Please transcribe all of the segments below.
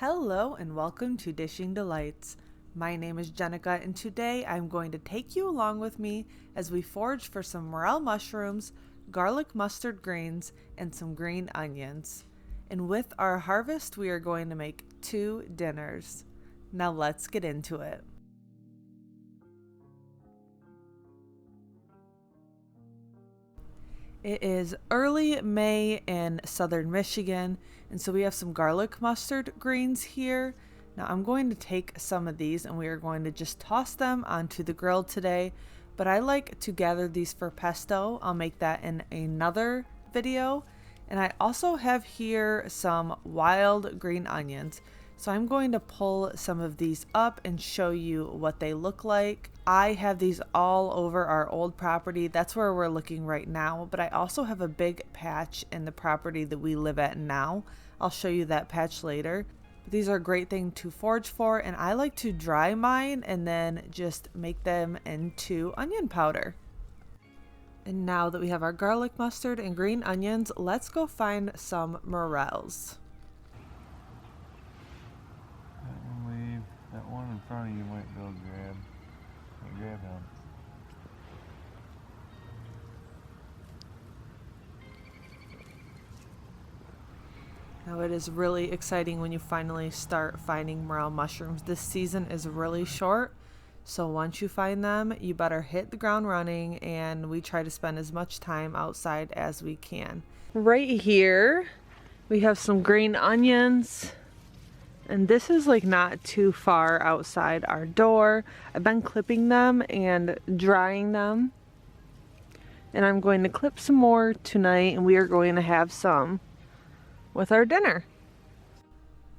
Hello and welcome to Dishing Delights. My name is Jennica and today I'm going to take you along with me as we forage for some morel mushrooms, garlic mustard greens, and some green onions. And with our harvest we are going to make 2 dinners. Now let's get into it. It is early May in southern Michigan, and so we have some garlic mustard greens here. Now I'm going to take some of these and we are going to just toss them onto the grill today, but I like to gather these for pesto. I'll make that in another video. And I also have here some wild green onions. So I'm going to pull some of these up and show you what they look like. I have these all over our old property. That's where we're looking right now, but I also have a big patch in the property that we live at now. I'll show you that patch later. But these are a great thing to forage for, and I like to dry mine and then just make them into onion powder. And now that we have our garlic mustard and green onions, let's go find some morels. That one in front of you might go grab him. Now it is really exciting when you finally start finding morel mushrooms. This season is really short, so once you find them, you better hit the ground running, and we try to spend as much time outside as we can. Right here, we have some green onions. And this is like not too far outside our door. I've been clipping them and drying them. And I'm going to clip some more tonight, and we are going to have some with our dinner.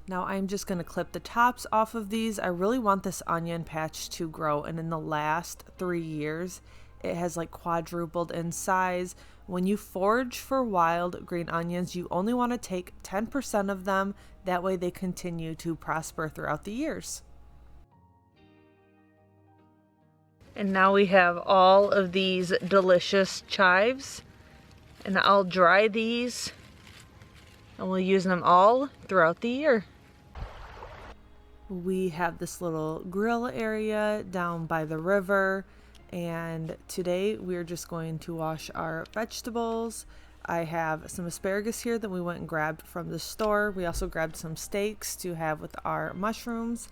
Now I'm just going to clip the tops off of these. I really want this onion patch to grow, and in the last 3 years it has like quadrupled in size. When you forage for wild green onions, you only want to take 10% of them. That way they continue to prosper throughout the years. And now we have all of these delicious chives, and I'll dry these and we'll use them all throughout the year. We have this little grill area down by the river, and today we're just going to wash our vegetables. I have some asparagus here that we went and grabbed from the store. We also grabbed some steaks to have with our mushrooms.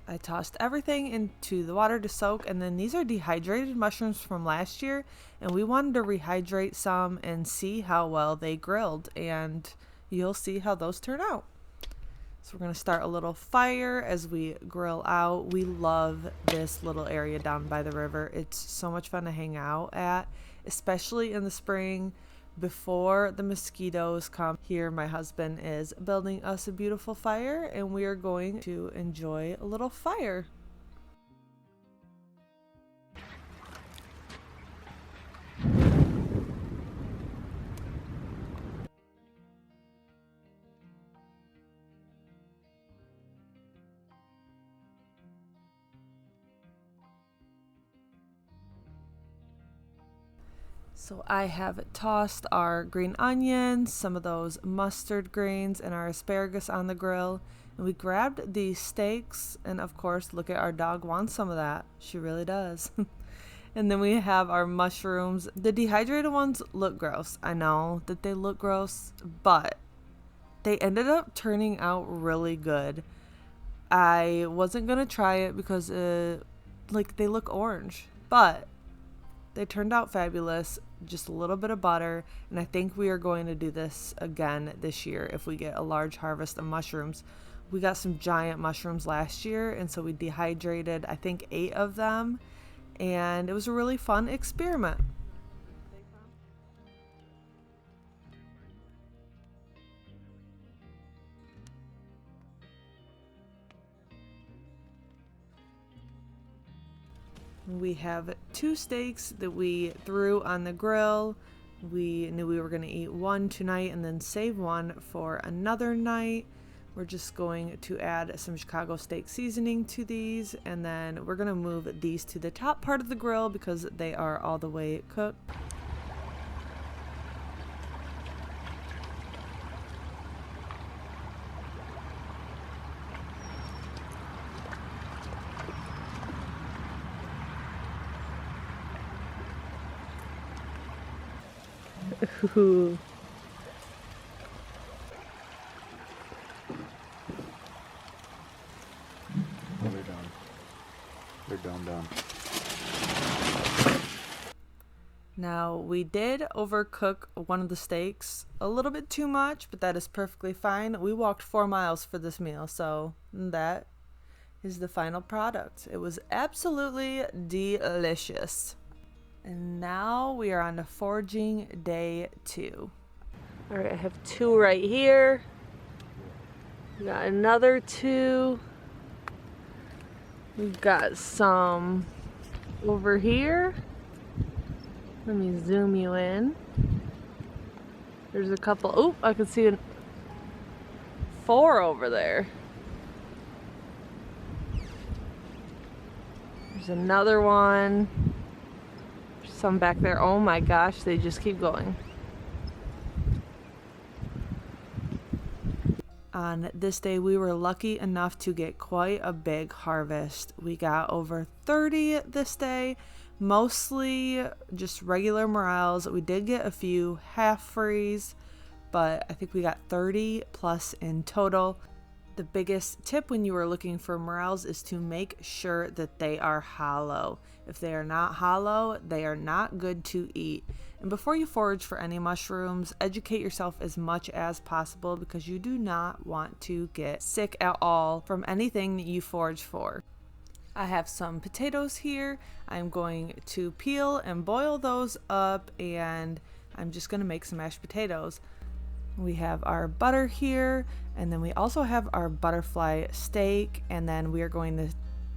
I tossed everything into the water to soak, and then these are dehydrated mushrooms from last year, and we wanted to rehydrate some and see how well they grilled, and you'll see how those turn out. So we're going to start a little fire as we grill out. We love this little area down by the river. It's so much fun to hang out at, especially in the spring before the mosquitoes come. Here my husband is building us a beautiful fire, and we are going to enjoy a little fire. So I have tossed our green onions, some of those mustard greens, and our asparagus on the grill. And we grabbed these steaks, and of course, look at our dog wants some of that. She really does. And then we have our mushrooms. The dehydrated ones look gross. I know that they look gross, but they ended up turning out really good. I wasn't going to try it because they look orange, but they turned out fabulous. Just a little bit of butter, and I think we are going to do this again this year if we get a large harvest of mushrooms. We got some giant mushrooms last year, and so we dehydrated I think 8 of them, and it was a really fun experiment. We have 2 steaks that we threw on the grill. We knew we were going to eat one tonight and then save one for another night. We're just going to add some Chicago steak seasoning to these, and then we're going to move these to the top part of the grill because they are all the way cooked. Ooh. Oh, they're done. They're done. Now, we did overcook one of the steaks a little bit too much, but that is perfectly fine. We walked 4 miles for this meal, so that is the final product. It was absolutely delicious. And now we are on to foraging day 2. All right, I have 2 right here. We got another 2. We've got some over here. Let me zoom you in. There's a couple. Oh, I can see 4 over there. There's another one. There's some back there. Oh my gosh, they just keep going. On this day, we were lucky enough to get quite a big harvest. We got over 30 this day, mostly just regular morels. We did get a few half frees, but I think we got 30 plus in total. The biggest tip when you are looking for morels is to make sure that they are hollow. If they are not hollow, they are not good to eat. And before you forage for any mushrooms, educate yourself as much as possible because you do not want to get sick at all from anything that you forage for. I have some potatoes here. I'm going to peel and boil those up, and I'm just going to make some mashed potatoes. We have our butter here, and then we also have our butterfly steak, and then we are going to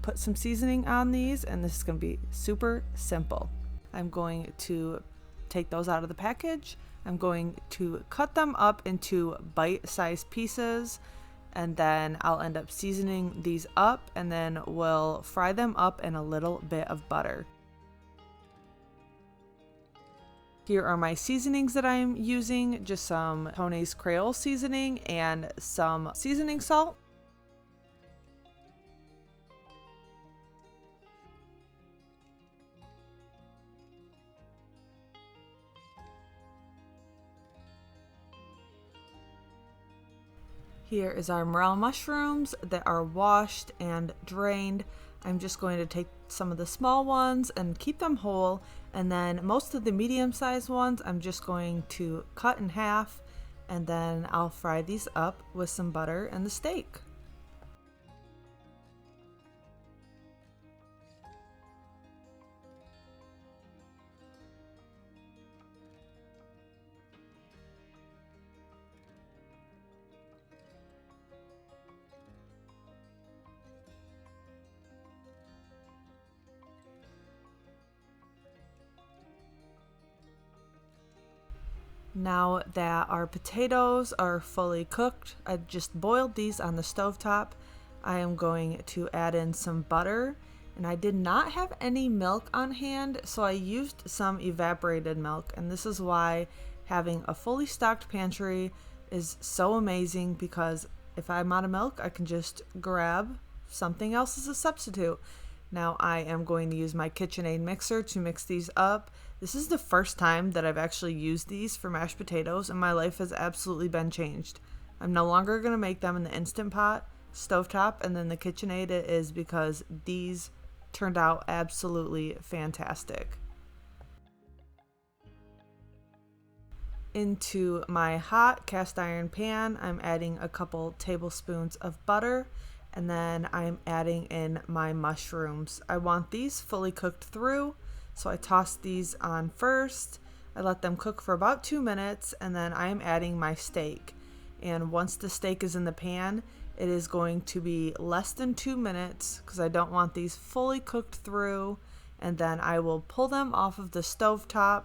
put some seasoning on these, and this is going to be super simple. I'm going to take those out of the package. I'm going to cut them up into bite-sized pieces, and then I'll end up seasoning these up, and then we'll fry them up in a little bit of butter. Here are my seasonings that I'm using, just some Tony's Creole seasoning and some seasoning salt. Here is our morel mushrooms that are washed and drained. I'm just going to take some of the small ones and keep them whole, and then most of the medium-sized ones I'm just going to cut in half, and then I'll fry these up with some butter and the steak. Now that our potatoes are fully cooked, I've just boiled these on the stovetop. I am going to add in some butter, and I did not have any milk on hand, so I used some evaporated milk, and this is why having a fully stocked pantry is so amazing, because if I'm out of milk, I can just grab something else as a substitute. Now I am going to use my KitchenAid mixer to mix these up. This is the first time that I've actually used these for mashed potatoes, and my life has absolutely been changed. I'm no longer going to make them in the Instant Pot, stovetop, and then the KitchenAid is because these turned out absolutely fantastic. Into my hot cast iron pan, I'm adding a couple tablespoons of butter, and then I'm adding in my mushrooms. I want these fully cooked through, so I toss these on first. I let them cook for about 2 minutes, and then I'm adding my steak. And once the steak is in the pan, it is going to be less than 2 minutes because I don't want these fully cooked through. And then I will pull them off of the stovetop,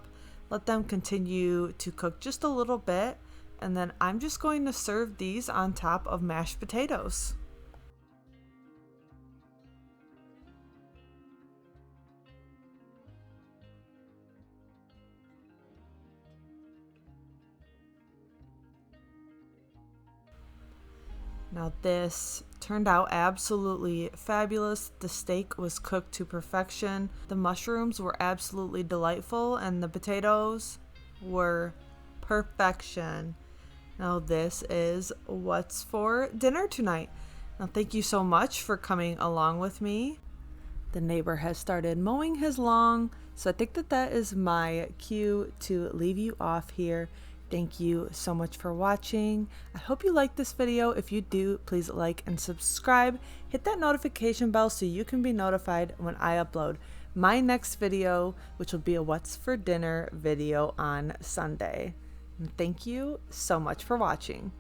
let them continue to cook just a little bit, and then I'm just going to serve these on top of mashed potatoes. Now this turned out absolutely fabulous. The steak was cooked to perfection. The mushrooms were absolutely delightful, and the potatoes were perfection. Now this is what's for dinner tonight. Now thank you so much for coming along with me. The neighbor has started mowing his lawn, so I think that is my cue to leave you off here. Thank you so much for watching. I hope you liked this video. If you do, please like and subscribe. Hit that notification bell so you can be notified when I upload my next video, which will be a what's for dinner video on Sunday. And thank you so much for watching.